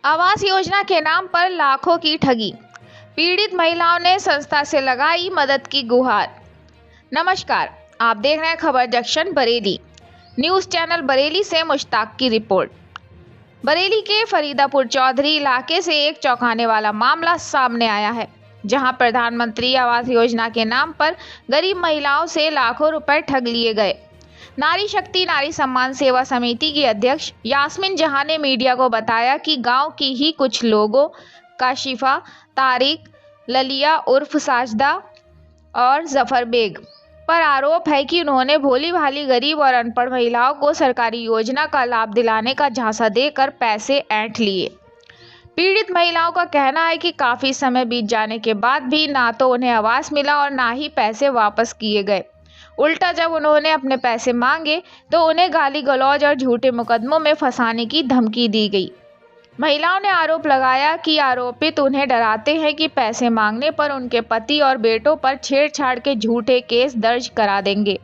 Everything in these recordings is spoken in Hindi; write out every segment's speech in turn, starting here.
आवास योजना के नाम पर लाखों की ठगी। पीड़ित महिलाओं ने संस्था से लगाई मदद की गुहार। नमस्कार, आप देख रहे हैं खबर junction Bareilly. News channel Bareilly से मुश्ताक की रिपोर्ट। बरेली के फरीदापुर चौधरी इलाके से एक चौंकाने वाला मामला सामने आया है, जहां प्रधानमंत्री आवास योजना के नाम पर गरीब महिलाओं से लाखों रुपए ठग लिए गए। नारी शक्ति नारी सम्मान सेवा समिति की अध्यक्ष यास्मीन जहां ने मीडिया को बताया कि गांव की ही कुछ लोगों काशिफा, तारिक, ललिया उर्फ साजदा और जफर बेग पर आरोप है कि उन्होंने भोली भाली गरीब और अनपढ़ महिलाओं को सरकारी योजना का लाभ दिलाने का झांसा देकर पैसे ऐंठ लिए। पीड़ित महिलाओं का कहना है कि काफी समय बीत जाने के बाद भी ना तो उन्हें आवास मिला और ना ही पैसे वापस किए गए। उल्टा जब उन्होंने अपने पैसे मांगे तो उन्हें गाली गलौज और झूठे मुकदमों में फंसाने की धमकी दी गई। महिलाओं ने आरोप लगाया कि आरोपित उन्हें डराते हैं कि पैसे मांगने पर उनके पति और बेटों पर छेड़छाड़ के झूठे केस दर्ज करा देंगे।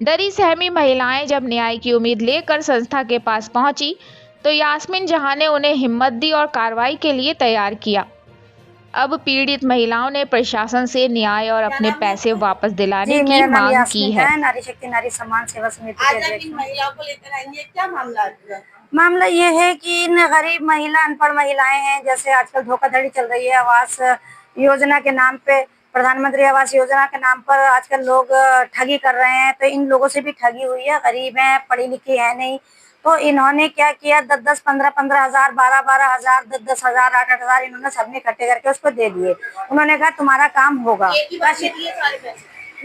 डरी सहमी महिलाएं जब न्याय की उम्मीद लेकर संस्था के पास पहुंची तो यास्मीन जहां ने उन्हें हिम्मत दी और कार्रवाई के लिए तैयार किया। अब पीड़ित महिलाओं ने प्रशासन से न्याय और अपने पैसे वापस दिलाने की मांग की है। नारी शक्ति नारी सम्मान सेवा समिति आज आप इन महिलाओं को लेकर आएंगे, क्या मामला है? मामला ये है कि इन गरीब महिला अनपढ़ महिलाएं हैं, जैसे आजकल धोखाधड़ी चल रही है आवास योजना के नाम पे, प्रधानमंत्री आवास योजना के नाम पर आजकल लोग ठगी कर रहे हैं। तो इन लोगों से भी ठगी हुई है। गरीब हैं, पढ़ी लिखी है नहीं, तो इन्होंने क्या किया, 10-10, 15-15 हजार, 12-12 हजार, 10-10 हजार, 8-8 हजार इन्होंने सबने इकट्ठे करके उसको दे दिए। उन्होंने कहा तुम्हारा काम होगा।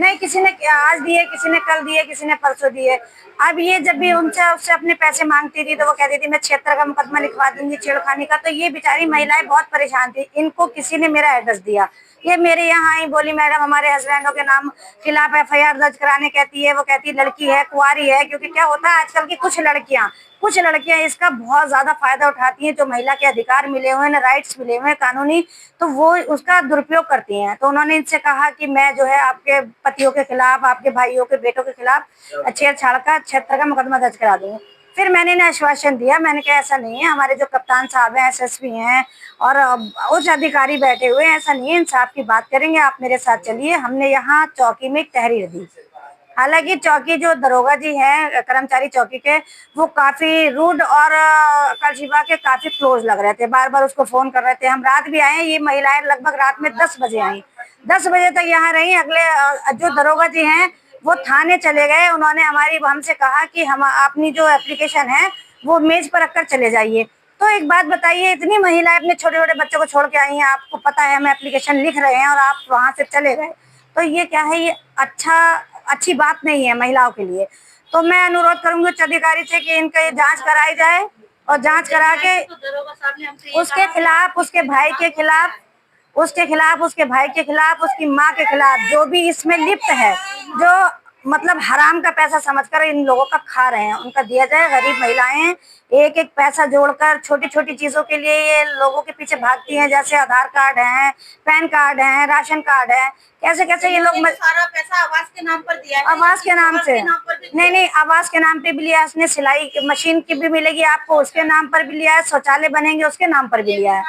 नहीं, किसी ने आज दिए, किसी ने कल दिए, किसी ने परसों दिए। अब ये जब भी उससे अपने पैसे मांगती थी तो वो कहती थी मैं 76 का मुकदमा लिखवा दूंगी छेड़खानी का। तो ये बेचारी महिलाएं बहुत परेशान थी। इनको किसी ने मेरा एड्रेस दिया, ये मेरे यहाँ आई, बोली मैडम हमारे हस्बैंडों के नाम खिलाफ FIR दर्ज कराने कहती है। वो कहती लड़की है, कुंवारी है, क्योंकि क्या होता है आजकल की कुछ लड़कियां इसका बहुत ज्यादा फायदा उठाती हैं। जो महिला के अधिकार मिले हुए हैं, राइट्स मिले हुए हैं कानूनी, तो वो उसका दुरुपयोग करती हैं। तो उन्होंने इनसे कहा कि मैं जो है आपके पतियों के खिलाफ, आपके भाइयों के बेटों के खिलाफ छेड़छाड़ का 76 का मुकदमा दर्ज करा दूंगी। फिर मैंने इन्हें आश्वासन दिया, मैंने कहा ऐसा नहीं है, हमारे जो कप्तान साहब हैं, SSP हैं और उच्च अधिकारी बैठे हुए हैं, ऐसा नहीं है, इंसाफ की बात करेंगे, आप मेरे साथ चलिए। हमने यहाँ चौकी में एक तहरीर दी। हालांकि चौकी जो दरोगा जी हैं, कर्मचारी चौकी के, वो काफी रूड और काशिफा के काफी क्लोज लग रहे थे, बार बार उसको फोन कर रहे थे। हम रात भी आए, ये महिलाएं लगभग रात में 10 बजे आई, 10 बजे तक यहाँ रही। अगले जो दरोगा जी हैं वो थाने चले गए। उन्होंने हमसे कहा कि हम अपनी जो एप्लीकेशन है वो मेज पर रखकर चले जाइए। तो एक बात बताइए, इतनी महिलाएं अपने छोटे छोटे बच्चों को छोड़ के आई हैं, आपको पता है हम एप्लीकेशन लिख रहे हैं और आप वहां से चले गए, तो ये क्या है, ये अच्छी बात नहीं है महिलाओं के लिए। तो मैं अनुरोध करूंगी उच्च अधिकारी से कि इनका ये जांच कराई जाए और जांच करा के उसके खिलाफ, उसके भाई के खिलाफ, उसकी माँ के खिलाफ, जो भी इसमें लिप्त है, जो मतलब हराम का पैसा समझकर इन लोगों का खा रहे हैं, उनका दिया जाए। गरीब महिलाएं एक एक पैसा जोड़कर छोटी छोटी चीजों के लिए ये लोगों के पीछे भागती हैं, जैसे आधार कार्ड है, पैन कार्ड है, राशन कार्ड है, कैसे कैसे ये लोग सारा पैसा आवास के नाम पर दिया है। आवास के नाम से नहीं, आवास के नाम पे भी लिया है उसने, सिलाई मशीन की भी मिलेगी आपको, उसके नाम पर भी लिया है, शौचालय बनेंगे उसके नाम पर भी लिया है,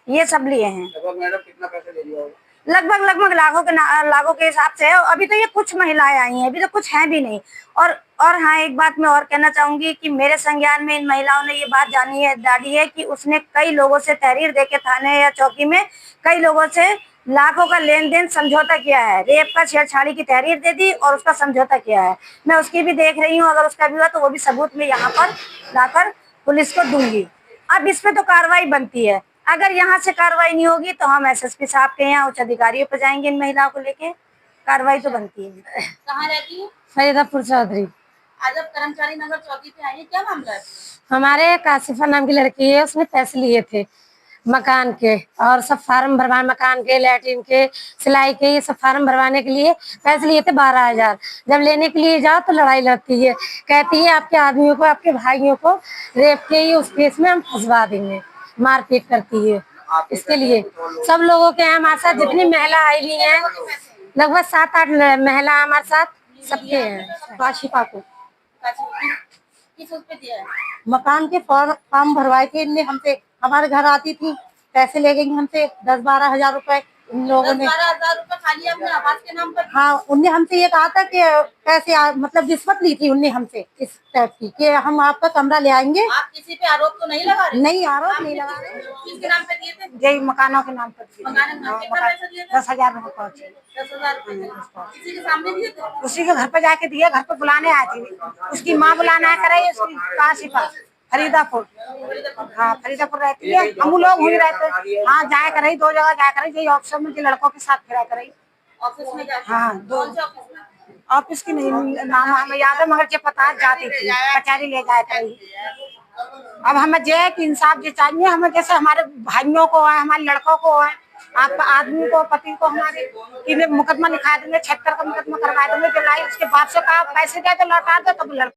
ये सब लिए हैं। मैडम कितना पैसा ले लिया? लगभग लाखों के हिसाब से है। अभी तो ये कुछ महिलाएं आई हैं, अभी तो कुछ हैं भी नहीं। और हाँ, एक बात मैं और कहना चाहूंगी कि मेरे संज्ञान में इन महिलाओं ने ये बात डाली है कि उसने कई लोगों से तहरीर देके थाने या चौकी में कई लोगों से लाखों का लेन देन समझौता किया है, रेप का छेड़छाड़ी की तहरीर दे दी और उसका समझौता किया है। मैं उसकी भी देख रही हूँ, अगर उसका भी हुआ तो वो भी सबूत में यहाँ पर लाकर पुलिस को दूंगी। अब इस पे तो कार्रवाई बनती है। अगर यहाँ से कार्रवाई नहीं होगी तो हम SSP साहब के यहाँ उच्च अधिकारियों पर जाएंगे। इन महिलाओं को लेके कार्रवाई तो बनती है। कहाँ रहती है? फरीदापुर चौधरी। आज आप कर्मचारी नगर चौकी पे आई है, क्या मामला है? हमारे काशिफा नाम की लड़की है, उसने पैसे लिए थे मकान के और सब फार्म भरवाने, मकान के, लैट्रिन के, सिलाई के, ये सब फार्म भरवाने के लिए पैसे लिए थे 12 हजार। जब लेने के लिए जाओ तो लड़ाई लड़ती है, कहती है आपके आदमियों को, आपके भाइयों को रेप के उस केस में हम फंसवा देंगे, मारपीट करती है। इसके लिए सब लोगों के हमारे साथ जितनी महिला आई हुई हैं, लगभग 7-8 महिला हमारे साथ सबके हैं। काशिफा को किस उस पे दिया है? मकान के फॉर्म भरवाए थे इनने हमसे। हमारे घर आती थी, पैसे ले गई हमसे 10-12 हजार रुपए इन लोगों ने। 10-12 हजार रुपए खाली अपने आवास के नाम पर? हाँ, उनने हमसे ये कहा था कि पैसे मतलब रिश्वत ली थी उनने हमसे इस टाइप की कि हम आपका कमरा ले आएंगे। आप किसी पे आरोप तो नहीं लगा रहे? नहीं, आरोप नहीं लगा रहे। किसके नाम पे दिए थे? यही मकानों के नाम पर दिए। मकान के नाम पे कितना पैसा दिए थे? 10,000 रुपए पहुंचे। 10,000 रुपए किसी के सामने दिए थे? उसी के घर पे जाके दिए, घर पे बुलाने आई थी। उसकी माँ बुलाना करे, उसकी काशी पर फरीदापुर। हाँ, फरीदापुर रहती है। हम लोग वहीं रहते। हाँ, जाया करे, 2 जगह जाया करे। यही ऑफिस में लड़कों के साथ फिरा करे। ऑफिस में जाके? हाँ, कौन से ऑफिस में? ऑफिस की नहीं नाम हमें याद है, मगर जो पता जाती थी कचहरी ले जाया करी। अब हमें जो है कि इंसाफ जो चाहिए हमें, जैसे हमारे भाइयों को है, हमारे लड़कों को है, आप आदमी को, पति को हमारे कि मुकदमा लिखा देंगे, 76 का मुकदमा करवा देंगे। जो लाई उसके बाप से कहा पैसे दे तो लौटा दो, तब लड़का